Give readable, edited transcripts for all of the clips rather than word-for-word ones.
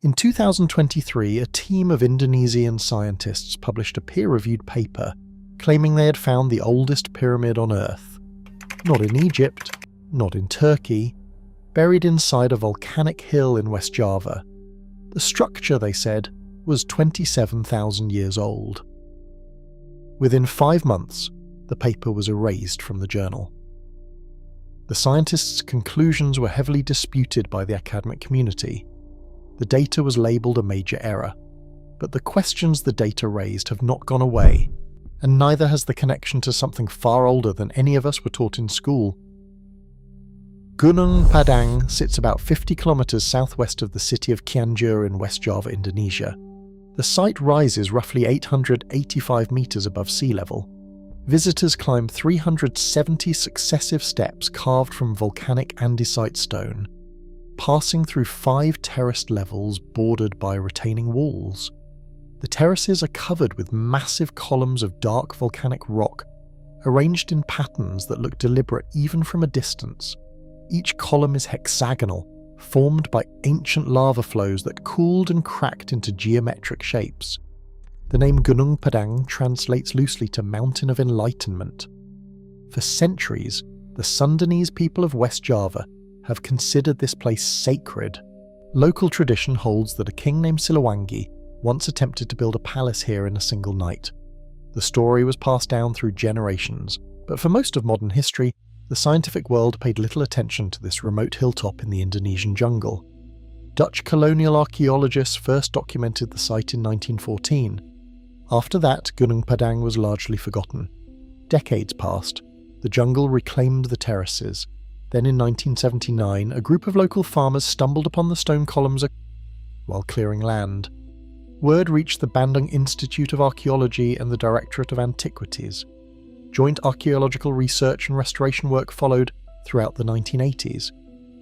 In 2023, a team of Indonesian scientists published a peer-reviewed paper claiming they had found the oldest pyramid on Earth. Not in Egypt, not in Turkey, buried inside a volcanic hill in West Java. The structure, they said, was 27,000 years old. Within 5 months, the paper was erased from the journal. The scientists' conclusions were heavily disputed by the academic community. The data was labelled a major error, but the questions the data raised have not gone away, and neither has the connection to something far older than any of us were taught in school. Gunung Padang sits about 50 kilometres southwest of the city of Cianjur in West Java, Indonesia. The site rises roughly 885 metres above sea level. Visitors climb 370 successive steps carved from volcanic andesite stone, passing through 5 terraced levels bordered by retaining walls. The terraces are covered with massive columns of dark volcanic rock, arranged in patterns that look deliberate even from a distance. Each column is hexagonal, formed by ancient lava flows that cooled and cracked into geometric shapes. The name Gunung Padang translates loosely to Mountain of Enlightenment. For centuries, the Sundanese people of West Java have considered this place sacred. Local tradition holds that a king named Siliwangi once attempted to build a palace here in a single night. The story was passed down through generations, but for most of modern history, the scientific world paid little attention to this remote hilltop in the Indonesian jungle. Dutch colonial archaeologists first documented the site in 1914. After that, Gunung Padang was largely forgotten. Decades passed. The jungle reclaimed the terraces. Then in 1979, a group of local farmers stumbled upon the stone columns while clearing land. Word reached the Bandung Institute of Archaeology and the Directorate of Antiquities. Joint archaeological research and restoration work followed throughout the 1980s.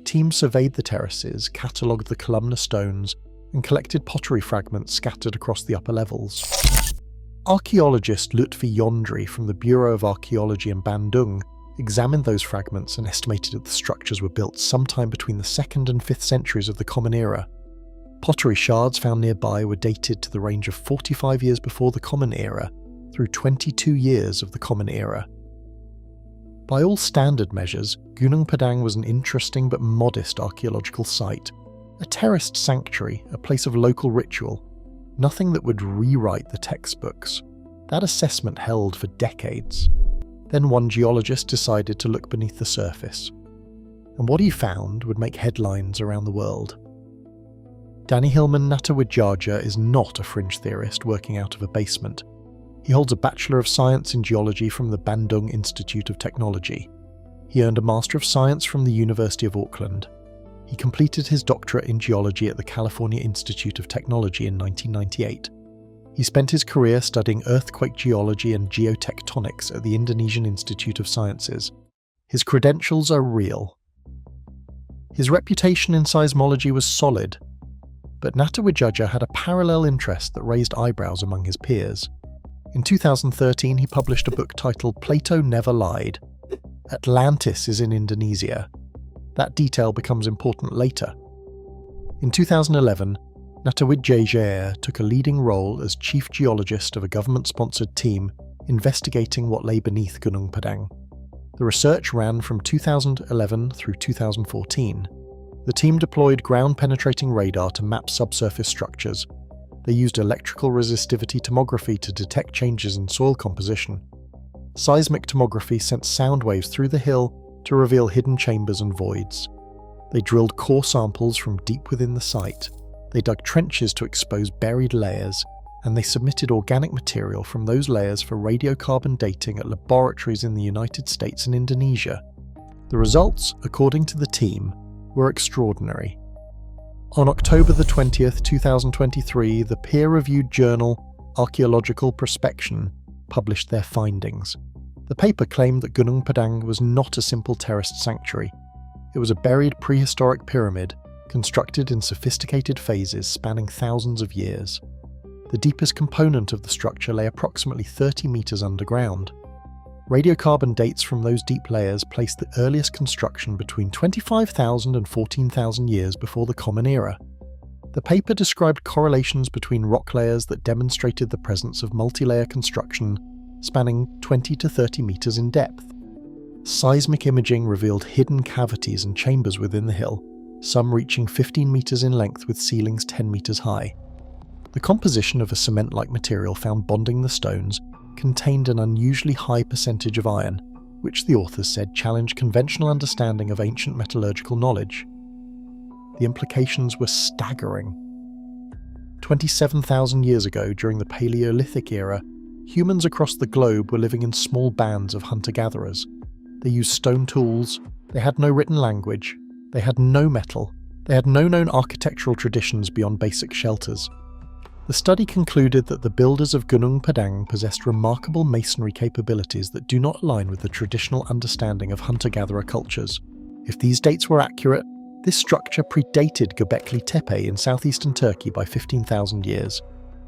Teams surveyed the terraces, catalogued the columnar stones, and collected pottery fragments scattered across the upper levels. Archaeologist Lutfi Yondri from the Bureau of Archaeology in Bandung examined those fragments and estimated that the structures were built sometime between the 2nd and 5th centuries of the Common Era. Pottery shards found nearby were dated to the range of 45 years before the Common Era through 22 years of the Common Era. By all standard measures, Gunung Padang was an interesting but modest archaeological site, a terraced sanctuary, a place of local ritual, nothing that would rewrite the textbooks. That assessment held for decades. Then one geologist decided to look beneath the surface, and what he found would make headlines around the world. Danny Hillman Natawijaja is not a fringe theorist working out of a basement. He holds a Bachelor of Science in Geology from the Bandung Institute of Technology. He earned a Master of Science from the University of Auckland. He completed his doctorate in geology at the California Institute of Technology in 1998. He spent his career studying earthquake geology and geotectonics at the Indonesian Institute of Sciences. His credentials are real. His reputation in seismology was solid, but Natawijaja had a parallel interest that raised eyebrows among his peers. In 2013, he published a book titled Plato Never Lied. Atlantis is in Indonesia. That detail becomes important later. In 2011, Natawijaja took a leading role as chief geologist of a government-sponsored team investigating what lay beneath Gunung Padang. The research ran from 2011 through 2014. The team deployed ground-penetrating radar to map subsurface structures. They used electrical resistivity tomography to detect changes in soil composition. Seismic tomography sent sound waves through the hill to reveal hidden chambers and voids. They drilled core samples from deep within the site. They dug trenches to expose buried layers, and they submitted organic material from those layers for radiocarbon dating at laboratories in the United States and Indonesia. The results, according to the team, were extraordinary. On October the 20th, 2023, the peer-reviewed journal Archaeological Prospection published their findings. The paper claimed that Gunung Padang was not a simple terraced sanctuary. It was a buried prehistoric pyramid, constructed in sophisticated phases spanning thousands of years. The deepest component of the structure lay approximately 30 meters underground. Radiocarbon dates from those deep layers placed the earliest construction between 25,000 and 14,000 years before the Common Era. The paper described correlations between rock layers that demonstrated the presence of multi-layer construction spanning 20 to 30 meters in depth. Seismic imaging revealed hidden cavities and chambers within the hill, some reaching 15 meters in length with ceilings 10 meters high. The composition of a cement-like material found bonding the stones contained an unusually high percentage of iron, which the authors said challenged conventional understanding of ancient metallurgical knowledge. The implications were staggering. 27,000 years ago, during the Paleolithic era, humans across the globe were living in small bands of hunter-gatherers. They used stone tools, they had no written language, they had no metal, they had no known architectural traditions beyond basic shelters. The study concluded that the builders of Gunung Padang possessed remarkable masonry capabilities that do not align with the traditional understanding of hunter-gatherer cultures. If these dates were accurate, this structure predated Göbekli Tepe in southeastern Turkey by 15,000 years.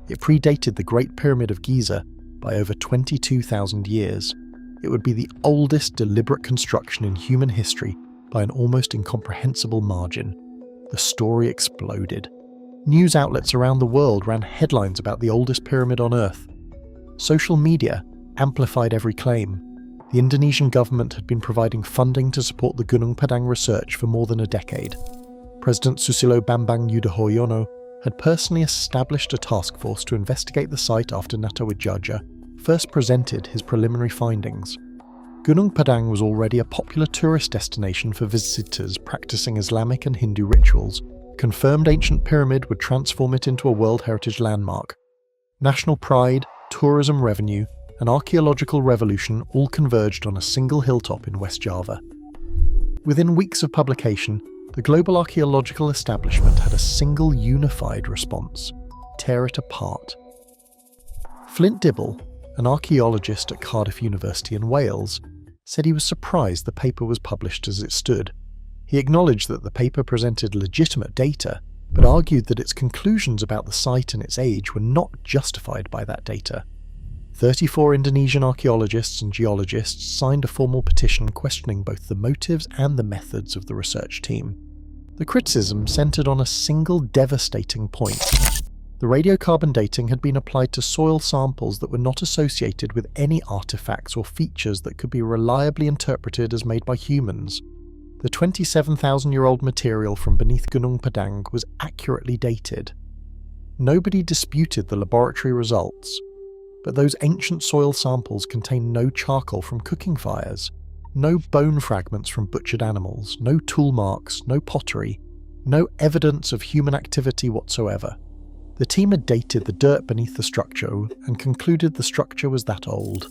It predated the Great Pyramid of Giza by over 22,000 years. It would be the oldest deliberate construction in human history by an almost incomprehensible margin. The story exploded. News outlets around the world ran headlines about the oldest pyramid on Earth. Social media amplified every claim. The Indonesian government had been providing funding to support the Gunung Padang research for more than a decade. President Susilo Bambang Yudhoyono had personally established a task force to investigate the site after Natawijaya first presented his preliminary findings. Gunung Padang was already a popular tourist destination for visitors practicing Islamic and Hindu rituals. Confirmed ancient pyramid would transform it into a World Heritage Landmark. National pride, tourism revenue, and archaeological revolution all converged on a single hilltop in West Java. Within weeks of publication, the global archaeological establishment had a single unified response: tear it apart. Flint Dibble, an archaeologist at Cardiff University in Wales, said he was surprised the paper was published as it stood. He acknowledged that the paper presented legitimate data, but argued that its conclusions about the site and its age were not justified by that data. 34 Indonesian archaeologists and geologists signed a formal petition questioning both the motives and the methods of the research team. The criticism centered on a single devastating point. The radiocarbon dating had been applied to soil samples that were not associated with any artifacts or features that could be reliably interpreted as made by humans. The 27,000-year-old material from beneath Gunung Padang was accurately dated. Nobody disputed the laboratory results, but those ancient soil samples contained no charcoal from cooking fires, no bone fragments from butchered animals, no tool marks, no pottery, no evidence of human activity whatsoever. The team had dated the dirt beneath the structure and concluded the structure was that old.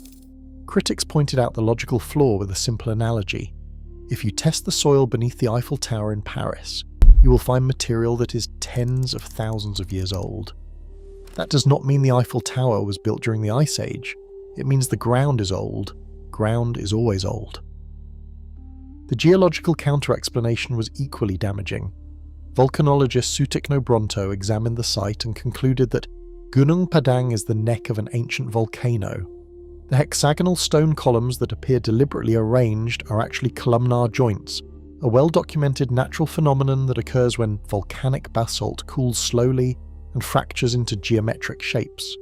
Critics pointed out the logical flaw with a simple analogy. If you test the soil beneath the Eiffel Tower in Paris, you will find material that is tens of thousands of years old. That does not mean the Eiffel Tower was built during the Ice Age. It means the ground is old. Ground is always old. The geological counter-explanation was equally damaging. Volcanologist Sutikno Bronto examined the site and concluded that Gunung Padang is the neck of an ancient volcano. The hexagonal stone columns that appear deliberately arranged are actually columnar joints, a well-documented natural phenomenon that occurs when volcanic basalt cools slowly and fractures into geometric shapes.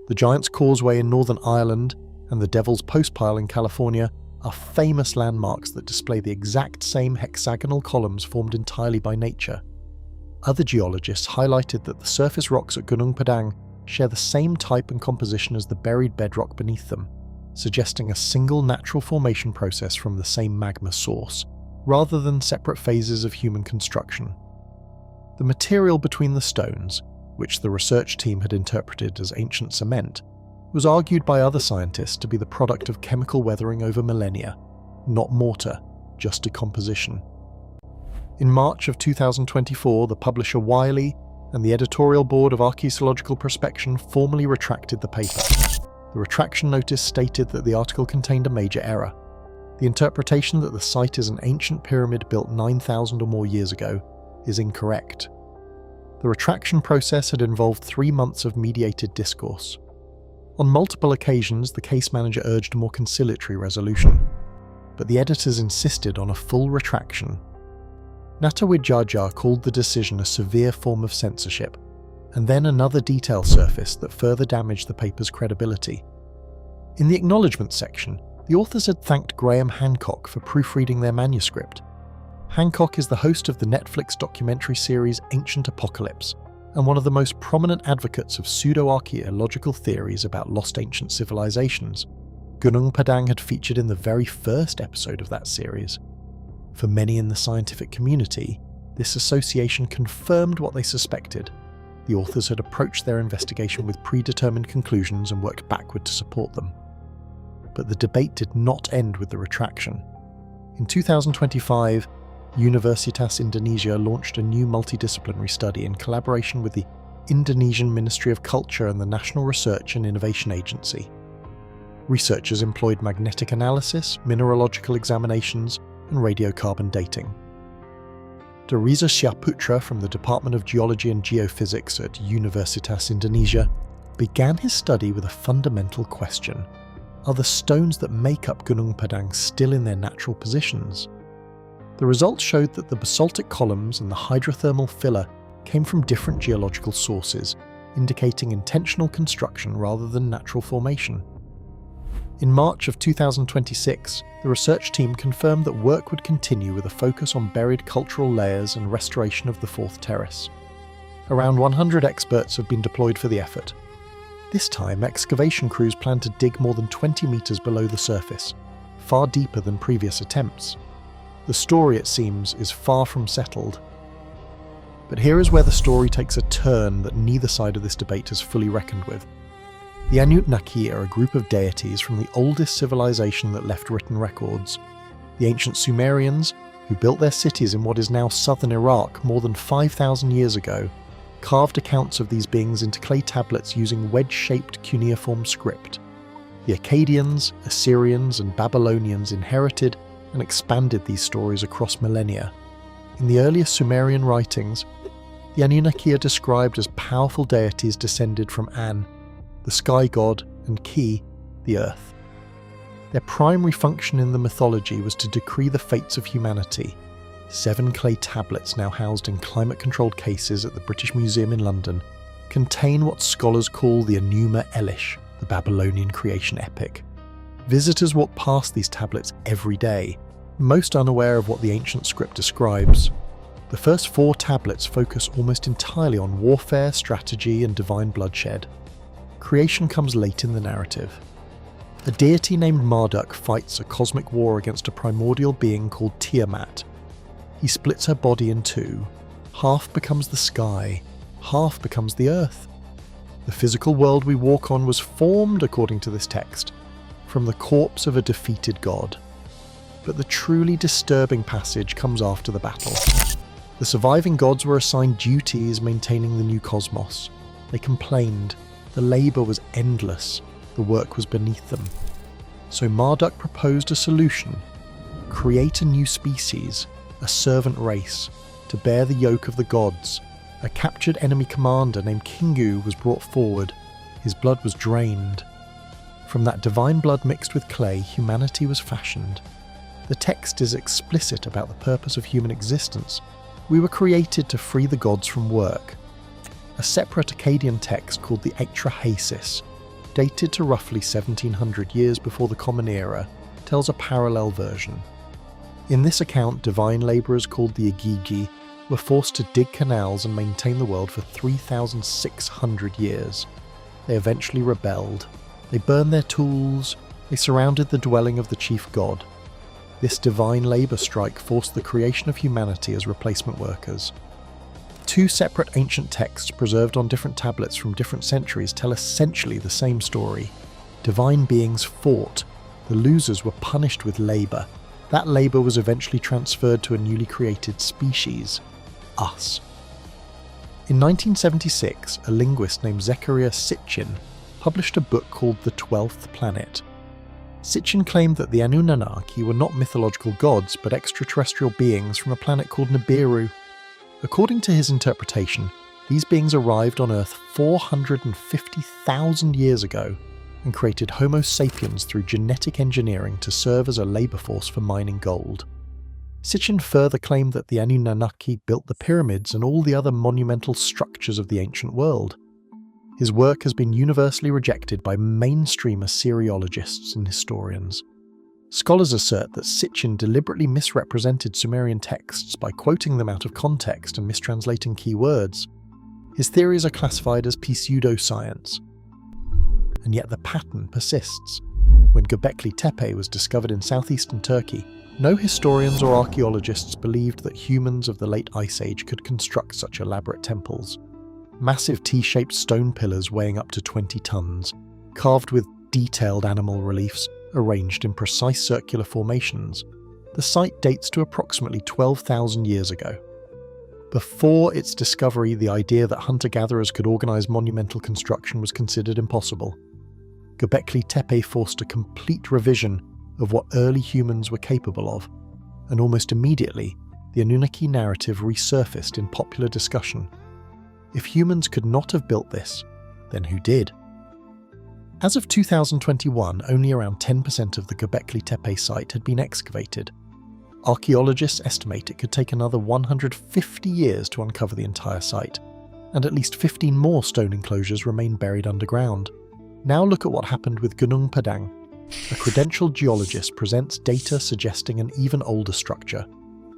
The Giant's Causeway in Northern Ireland and the Devil's Postpile in California are famous landmarks that display the exact same hexagonal columns formed entirely by nature. Other geologists highlighted that the surface rocks at Gunung Padang share the same type and composition as the buried bedrock beneath them, suggesting a single natural formation process from the same magma source, rather than separate phases of human construction. The material between the stones, which the research team had interpreted as ancient cement, was argued by other scientists to be the product of chemical weathering over millennia, not mortar, just decomposition. In March of 2024, the publisher Wiley and the editorial board of Archaeological Prospection formally retracted the paper. The retraction notice stated that the article contained a major error. The interpretation that the site is an ancient pyramid built 9,000 or more years ago is incorrect. The retraction process had involved 3 months of mediated discourse. On multiple occasions, the case manager urged a more conciliatory resolution, but the editors insisted on a full retraction. Natawijaja called the decision a severe form of censorship, and then another detail surfaced that further damaged the paper's credibility. In the acknowledgement section, the authors had thanked Graham Hancock for proofreading their manuscript. Hancock is the host of the Netflix documentary series Ancient Apocalypse, and one of the most prominent advocates of pseudo-archaeological theories about lost ancient civilizations. Gunung Padang had featured in the very first episode of that series. For many in the scientific community, this association confirmed what they suspected. The authors had approached their investigation with predetermined conclusions and worked backward to support them. But the debate did not end with the retraction. In 2025, Universitas Indonesia launched a new multidisciplinary study in collaboration with the Indonesian Ministry of Culture and the National Research and Innovation Agency. Researchers employed magnetic analysis, mineralogical examinations, and radiocarbon dating. Riza Syaputra from the Department of Geology and Geophysics at Universitas Indonesia began his study with a fundamental question. Are the stones that make up Gunung Padang still in their natural positions? The results showed that the basaltic columns and the hydrothermal filler came from different geological sources, indicating intentional construction rather than natural formation. In March of 2026, the research team confirmed that work would continue with a focus on buried cultural layers and restoration of the fourth terrace. Around 100 experts have been deployed for the effort. This time, excavation crews plan to dig more than 20 meters below the surface, far deeper than previous attempts. The story, it seems, is far from settled. But here is where the story takes a turn that neither side of this debate has fully reckoned with. The Anunnaki are a group of deities from the oldest civilization that left written records. The ancient Sumerians, who built their cities in what is now southern Iraq more than 5,000 years ago, carved accounts of these beings into clay tablets using wedge-shaped cuneiform script. The Akkadians, Assyrians, and Babylonians inherited and expanded these stories across millennia. In the earliest Sumerian writings, the Anunnaki are described as powerful deities descended from An, the sky god, and Ki, the earth. Their primary function in the mythology was to decree the fates of humanity. 7 clay tablets, now housed in climate-controlled cases at the British Museum in London, contain what scholars call the Enuma Elish, the Babylonian creation epic. Visitors walk past these tablets every day, most unaware of what the ancient script describes. The first 4 tablets focus almost entirely on warfare, strategy, and divine bloodshed. Creation comes late in the narrative. A deity named Marduk fights a cosmic war against a primordial being called Tiamat. He splits her body in 2. Half becomes the sky, half becomes the earth. The physical world we walk on was formed, according to this text, from the corpse of a defeated god. But the truly disturbing passage comes after the battle. The surviving gods were assigned duties maintaining the new cosmos. They complained. The labour was endless, the work was beneath them. So Marduk proposed a solution: create a new species, a servant race, to bear the yoke of the gods. A captured enemy commander named Kingu was brought forward. His blood was drained. From that divine blood mixed with clay, humanity was fashioned. The text is explicit about the purpose of human existence. We were created to free the gods from work. A separate Akkadian text called the Eitrahasis, dated to roughly 1700 years before the Common Era, tells a parallel version. In this account, divine labourers called the Igigi were forced to dig canals and maintain the world for 3,600 years. They eventually rebelled. They burned their tools. They surrounded the dwelling of the chief god. This divine labour strike forced the creation of humanity as replacement workers. 2 separate ancient texts preserved on different tablets from different centuries tell essentially the same story. Divine beings fought. The losers were punished with labour. That labour was eventually transferred to a newly created species, us. In 1976, a linguist named Zecharia Sitchin published a book called The 12th Planet. Sitchin claimed that the Anunnaki were not mythological gods but extraterrestrial beings from a planet called Nibiru. According to his interpretation, these beings arrived on Earth 450,000 years ago and created Homo sapiens through genetic engineering to serve as a labour force for mining gold. Sitchin further claimed that the Anunnaki built the pyramids and all the other monumental structures of the ancient world. His work has been universally rejected by mainstream Assyriologists and historians. Scholars assert that Sitchin deliberately misrepresented Sumerian texts by quoting them out of context and mistranslating key words. His theories are classified as pseudoscience. And yet the pattern persists. When Göbekli Tepe was discovered in southeastern Turkey, no historians or archaeologists believed that humans of the late Ice Age could construct such elaborate temples. Massive T-shaped stone pillars weighing up to 20 tons, carved with detailed animal reliefs, arranged in precise circular formations. The site dates to approximately 12,000 years ago. Before its discovery, the idea that hunter-gatherers could organize monumental construction was considered impossible. Göbekli Tepe forced a complete revision of what early humans were capable of, and almost immediately, the Anunnaki narrative resurfaced in popular discussion. If humans could not have built this, then who did? As of 2021, only around 10% of the Göbekli Tepe site had been excavated. Archaeologists estimate it could take another 150 years to uncover the entire site, and at least 15 more stone enclosures remain buried underground. Now look at what happened with Gunung Padang. A credentialed geologist presents data suggesting an even older structure.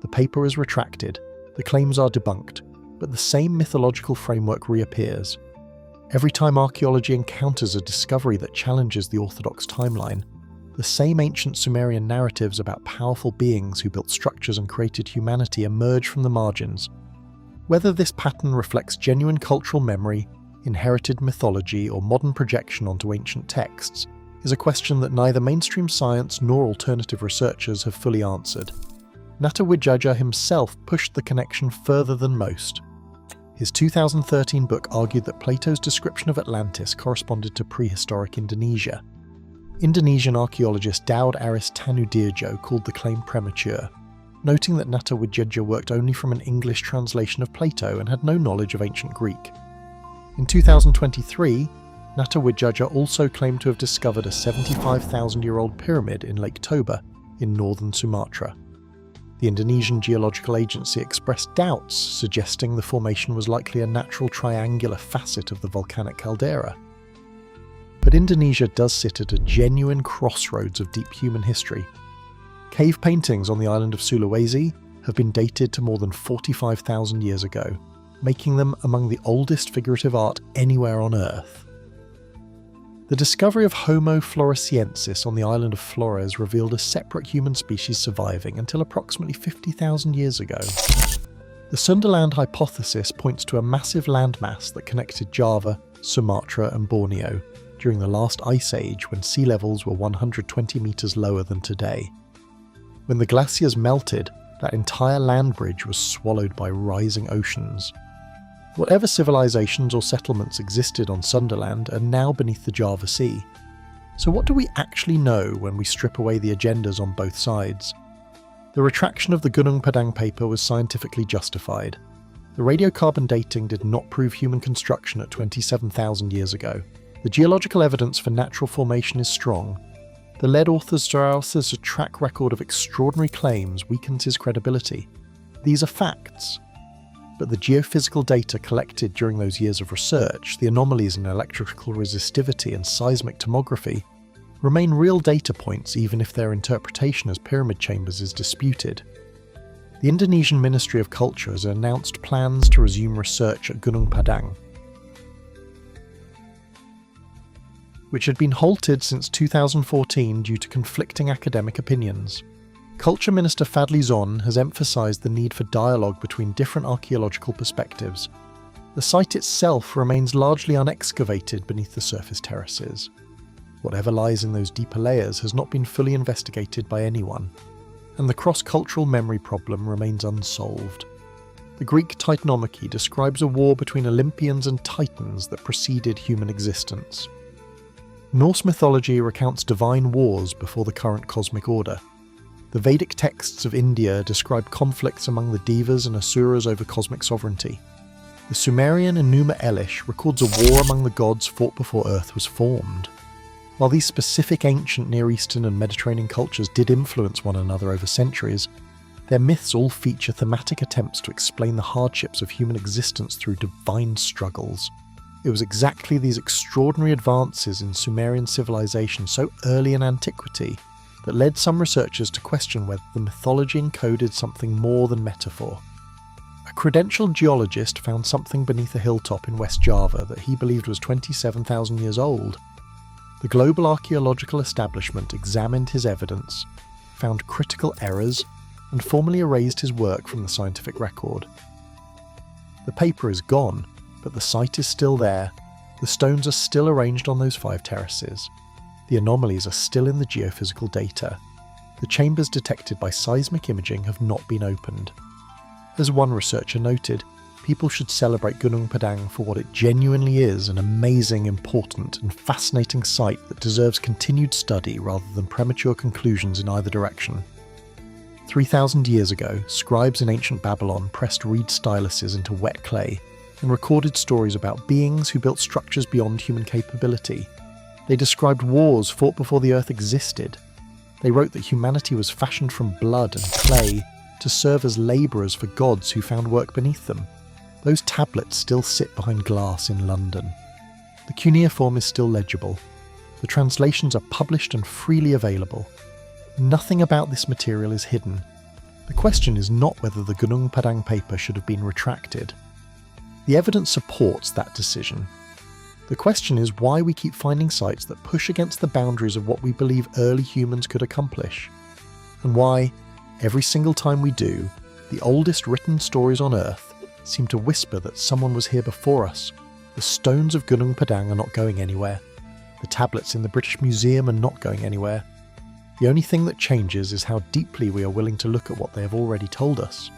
The paper is retracted, the claims are debunked, but the same mythological framework reappears. Every time archaeology encounters a discovery that challenges the orthodox timeline, the same ancient Sumerian narratives about powerful beings who built structures and created humanity emerge from the margins. Whether this pattern reflects genuine cultural memory, inherited mythology, or modern projection onto ancient texts is a question that neither mainstream science nor alternative researchers have fully answered. Natawidjaja himself pushed the connection further than most. His 2013 book argued that Plato's description of Atlantis corresponded to prehistoric Indonesia. Indonesian archaeologist Daud Aris Tanudirjo called the claim premature, noting that Natawidjaja worked only from an English translation of Plato and had no knowledge of ancient Greek. In 2023, Natawidjaja also claimed to have discovered a 75,000-year-old pyramid in Lake Toba in northern Sumatra. The Indonesian Geological Agency expressed doubts, suggesting the formation was likely a natural triangular facet of the volcanic caldera. But Indonesia does sit at a genuine crossroads of deep human history. Cave paintings on the island of Sulawesi have been dated to more than 45,000 years ago, making them among the oldest figurative art anywhere on Earth. The discovery of Homo floresiensis on the island of Flores revealed a separate human species surviving until approximately 50,000 years ago. The Sunderland hypothesis points to a massive landmass that connected Java, Sumatra and Borneo during the last ice age when sea levels were 120 meters lower than today. When the glaciers melted, that entire land bridge was swallowed by rising oceans. Whatever civilizations or settlements existed on Sunderland are now beneath the Java Sea. So what do we actually know when we strip away the agendas on both sides? The retraction of the Gunung Padang paper was scientifically justified. The radiocarbon dating did not prove human construction at 27,000 years ago. The geological evidence for natural formation is strong. The lead author's track record of extraordinary claims weakens his credibility. These are facts. But the geophysical data collected during those years of research, the anomalies in electrical resistivity and seismic tomography, remain real data points even if their interpretation as pyramid chambers is disputed. The Indonesian Ministry of Culture has announced plans to resume research at Gunung Padang, which had been halted since 2014 due to conflicting academic opinions. Culture Minister Fadli Zon has emphasised the need for dialogue between different archaeological perspectives. The site itself remains largely unexcavated beneath the surface terraces. Whatever lies in those deeper layers has not been fully investigated by anyone, and the cross-cultural memory problem remains unsolved. The Greek Titanomachy describes a war between Olympians and Titans that preceded human existence. Norse mythology recounts divine wars before the current cosmic order. The Vedic texts of India describe conflicts among the Devas and Asuras over cosmic sovereignty. The Sumerian Enuma Elish records a war among the gods fought before Earth was formed. While these specific ancient Near Eastern and Mediterranean cultures did influence one another over centuries, Their myths all feature thematic attempts to explain the hardships of human existence through divine struggles. It was exactly these extraordinary advances in Sumerian civilization so early in antiquity that led some researchers to question whether the mythology encoded something more than metaphor. A credentialed geologist found something beneath a hilltop in West Java that he believed was 27,000 years old. The global archaeological establishment examined his evidence, found critical errors, and formally erased his work from the scientific record. The paper is gone, but the site is still there. The stones are still arranged on those 5 terraces. The anomalies are still in the geophysical data. The chambers detected by seismic imaging have not been opened. As one researcher noted, people should celebrate Gunung Padang for what it genuinely is, an amazing, important, and fascinating site that deserves continued study rather than premature conclusions in either direction. 3,000 years ago, scribes in ancient Babylon pressed reed styluses into wet clay and recorded stories about beings who built structures beyond human capability. They described wars fought before the earth existed. They wrote that humanity was fashioned from blood and clay to serve as labourers for gods who found work beneath them. Those tablets still sit behind glass in London. The cuneiform is still legible. The translations are published and freely available. Nothing about this material is hidden. The question is not whether the Gunung Padang paper should have been retracted. The evidence supports that decision. The question is why we keep finding sites that push against the boundaries of what we believe early humans could accomplish. And why, every single time we do, the oldest written stories on Earth seem to whisper that someone was here before us. The stones of Gunung Padang are not going anywhere. The tablets in the British Museum are not going anywhere. The only thing that changes is how deeply we are willing to look at what they have already told us.